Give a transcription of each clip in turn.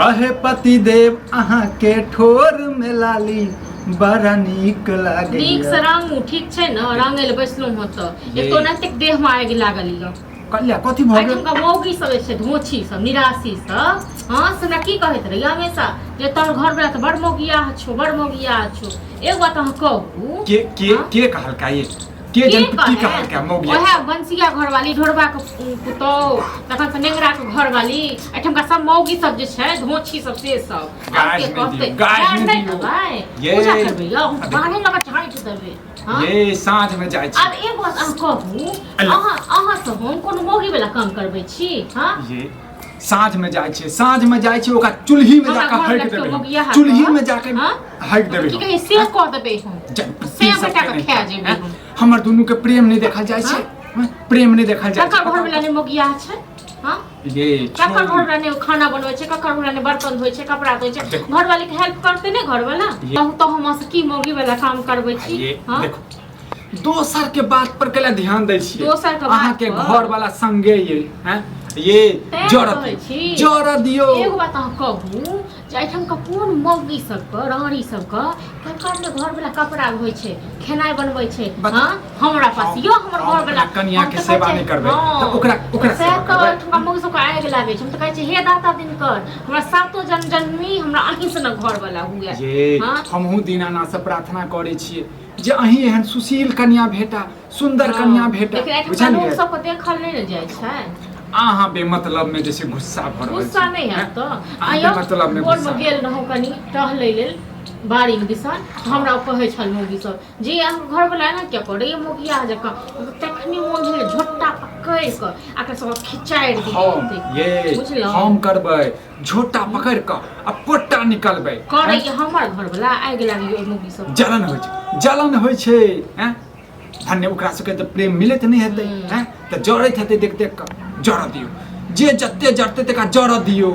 कहे पति देव अहाँ के ठोर में लाली बड़ा नीक लागे नीक से रंग ठीक छै न रंगे ले बैसलौ ह त एक तो नैतिक देह में आगि लागल य कल्या कथी भ गेल का मौगी सब छै धोछी सब निराशी सब हां से ना की कहैत रही हमेशा जे तोर घर वाला त बड़ मौगिया छो बड़ मौगिया छो एक बात हम कहू के कहलका ये के जन की कहलका मौगिया ओहे बंसिया घर वाली ढोरबा के पुतौ तखन से नेंगरा के घर वाली एठम का सब मौगी सब जे छै धोछी सब से सब गाय में दियो ये पूजा करबे यो बाहर लगा ठाई देबे ये साँझ में जाय छी अब एक बात अहाँ कहू अहाँ सब हम कोनो मौगी वाला काम करबै छी हां ये साँझ में जाय छी साँझ में जाय छी ओका चुल्ही में जाके हक देबे चुल्ही में जाके हक देबे की कहे से कह देबे हम से बेटा के खा जेबे हमर दुनू के प्रेम नहीं देखल जाय छै प्रेम नहीं देखल जाय छै ककर घर वाला ने मौगिया छै हां ये ककर घर वाला ने खाना बनबै छै ककर घर वाला ने बर्तन धोइ छै कपड़ा धोइ छै घर वाली के हेल्प करते ने घर वाला कहू तो हम से की मौगी वाला काम करबै छी हां देखो दोसर के बात पर केला ध्यान दै छी दोसर के बात अहाँ के घर वाला संगे ये जरा दियो एगो बात अहाँ कहू जाइठम का कोन मौगी सब के रानी सब के ककर ने घर वाला कपड़ा धोइ छै खेनाइ बनबै छै हां हमरा पास यो हमर घर वाला कन्या के सेवा नहीं करबै त ओकरा सेवा करबै हम मौगी सब के आग लागे छै हम त कहै छै हे दाता दिनकर हमरा सातो जन्मी हमरा अहीं से न घर वाला हुए हां हमहु दीनानाथ से प्रार्थना करै छियै जे अहीं एहन सुशील कन्या भेटा सुंदर कन्या भेटा बुझलियै लोग सब के देखल नहीं जाय छै आहा बेमतलब में जैसे गुस्सा भर गुस्सा नहीं है तो आयो मतलब में गुस्सा गेल रहौ कनी टहलै लेल बाड़ी में दिसन हमरा कहै छल मौगी सब जे हम घर वाला ना क्या करे मौगिया जका तखनी मोन भेल झोटा पकड़ के आकर सब खिचाड़ दी ये हम करबै झोटा पकड़ के आ पोटा निकलबै करे हमर घर वाला आग लागी मौगी सब जलन होइ छै हैं धन्य ओकरा सबके त प्रेम मिलत नहीं हेतै हैं त जरैत हेतै देख देख के जर दियो जे जत्ते जरते तका जर दियो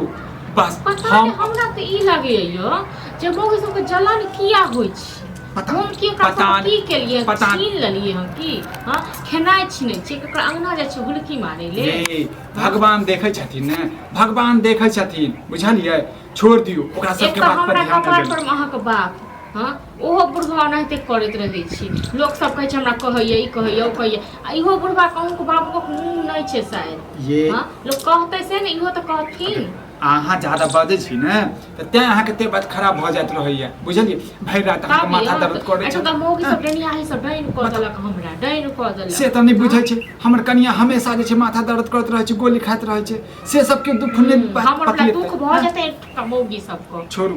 बस हमरा त ई लागे यो जे मौगी सब के जलन किया होय छै हम की पता के लिए छीन लेलिए हम की हां खेनाइ छीनै छै ककर अंगना जाय छै हुलकी मारे ले भगवान देखै छथिन ने भगवान देखै छथिन बुझलियै छोड़ दियो ओकरा सबके बात पर ध्यान देबै पर अहाँ के बाप हां ओहो बुढ़वा ओनाहिते करैत रहै छी लोग सब कहै छै हमरा कहैया ई कहैया ओ कहैया आ इहो बुढ़वा कहूं के बाप को नहीं छै शायद ये हां लोग कहतै से ने इहो त कहथिन अहाँ ज्यादा बजै छी ने त तै अहाँ के तबियत खराब भ जाइत रहैया बुझलियै भरि रात अहाँ के माथा दर्द करै छै त मौगी सब डनिया ही सब डाइन क देलक हमरा डाइन क देलक से त नहीं बुझै छै हमर कनिया हमेशा जे छै माथा दर्द करैत रहै छै गोली खाइत रहै छै से सब के दुख ने हमरा दुख भ जेतै मौगी सब को छोड़ू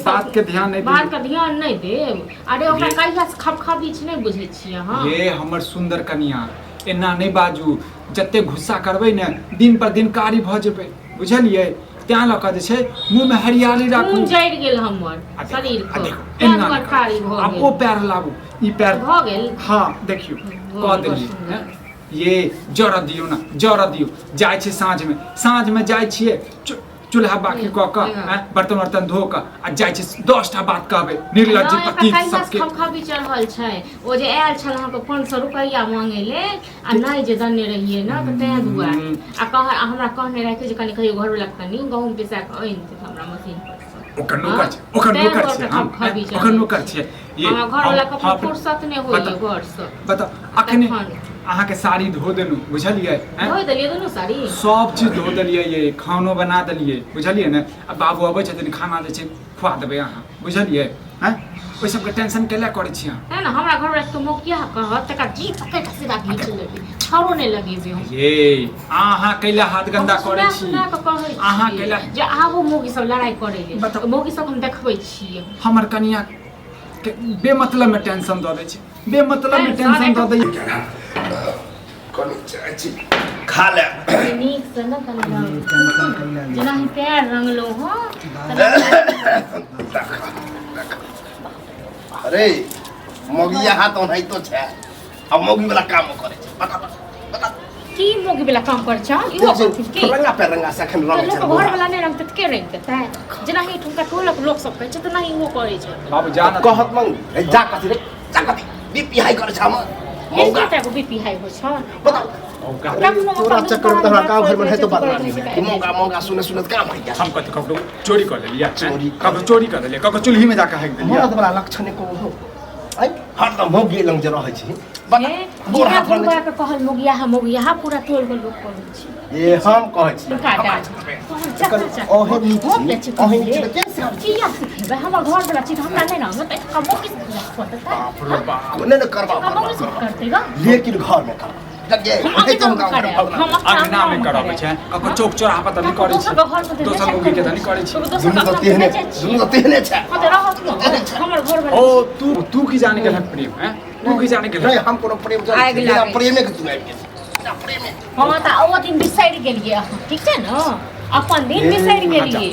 बात के ध्यान नहीं बात के ध्यान नहीं देब अरे ओकरा कहिया से खपखपी छै नहीं बुझै छियै हां ये हमर सुंदर कनिया एना नहीं बाजू जत्ते गुस्सा करबै ने दिन पर दिन कारी भ जेबै बुझलियै त्या ल क जे छै मुंह में हरियाली राखू खून जरि गेल हमर शरीर को एना कारी भ गेल ओ पैर लाबू ई पैर भ गेल हां देखियो क देलिए ये जर दियो ना जर दियो जाय छै साँझ में जाय छियै चूल्हा बाकी क के बर्तन वर्तन धो के आ जाय छै 10 टा बात कहबै निर्लज्ज पति सबके खपखपी चढ़ल छै ओ जे आयल छल अहाँ के 500 रुपया मांगे ले आ नहीं जे दने रहिए ना त तै दुआ आ कह हमरा कहने रहे जे कनी कहियो घर वाला कनी गहूम पिसा के आइन दे हमरा मशीन पर ओकर नौकर छै ये घर वाला के फुर्सत नहीं होइए घर से बता अखने अहाँ के साड़ी धो देलु बुझलियै धो देलिए दोनों साड़ी सब चीज धो देलिए ये खानो बना देलिए बुझलिए ने अब बाबू अबै छथिन खाना जे छै खुआ देबै अहाँ बुझलिए हैं ओइ सब के टेंशन केला करै छी अहाँ है ना हमरा घर वाला तो मोकिया कहत तका जी पकड़ के सीधा घीच लेबे छाड़ो नहीं लगेबे हम ये अहाँ कैला हाथ गंदा करै छी अहाँ कैला जे आबो मोगी सब लड़ाई करे ले मोगी सब हम देखबै छी हमर कनिया के बेमतलब में टेंशन द दै छै बेमतलब में टेंशन द दै कनी चाची खा ले नीक से न कनी जेना ही पैर रंगलो हो अरे मोगिया हाथ ओनाइ तो छै अब मोगी वाला काम करे छै बता की मोगी वाला काम कर छ इहो की रंगा पे रंगा से अखन रंग छै घर वाला ने रंग त के रंग देता जेना ही ठुमका टोलक लोग सब कहै छै त नहीं वो करे छै बाबू जान कहत मंग जा कथि रे जा कथि बीपी हाई करे छ हम मौका को बीपी हाई हो छ बता तोरा चक्कर में तोरा गांव घर में है तो बात नहीं मौका मौका सुने सुने काम है क्या हम कहते ककरो चोरी कर लेलिया चोरी। ककरो चोरी कर लेलिया ककरो चूल्ही में जाके हैक देलिया मरद वाला लक्षण को हो आई हरदम हो गेल लंग जे रहै छी बुढ़ा बुढ़ा के कहल मोगिया पूरा तोड़ के लोग कहै छी ए हम कहै छी ओहे नीचे ओहे नीचे कैसे किया सिखेबे हमर घर वाला चीज हमरा नहीं ना मत कमो किस पता बाप रे बाप नहीं करवा कमो किस करते गा लेकिन घर में कर लगे ओहे तुम गांव अंगना में कराबै छै ककरो चौक चौराहा पर त नहीं करै छी दोसर मुगी के त नहीं करै छी दुनु तो तेहने छै हां त रहत न हमर घर वाला ओ तू की जाने के प्रेम हैं तू की जाने के नहीं हम कोनो प्रेम जाने प्रेमे के तू आबि गेल प्रेमे हम त ओ दिन डिसाइड गेलिए ठीक छै न अपन दिन डिसाइड गेलिए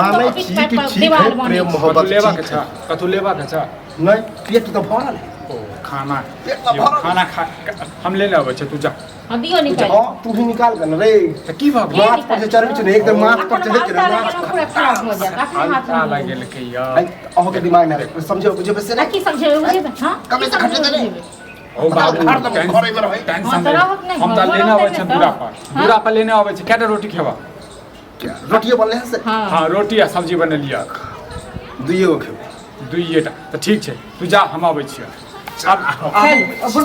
मानै छी कि ठीक है प्रेम मोहब्बत लेबा के छ कतु लेबा के छ नहीं पेट तो भरल है ओ खाना खाना खा हम ले लेबै छै तू जा हां दियो निकाल हां तू ही निकाल कर रे त की भऽ माथ पर से चढ़बी छै एकदम माथ पर चढ़े के माथ पूरा खराब हो जाता अपने हाथ में लग गेल के यार अहो के दिमाग में समझो बुझे बस ना की समझे बुझे हां कब से घटे दे ओ बाबू घर में रहे टेंशन हम त लेने आबै छै दूरा पर लेने आबै छै केटा रोटी खेबा क्या रोटियो बनले है से हां रोटी आ सब्जी बनेलिया दुइयो खेब दुइएटा त ठीक छै तू जा हम आबै छियै अब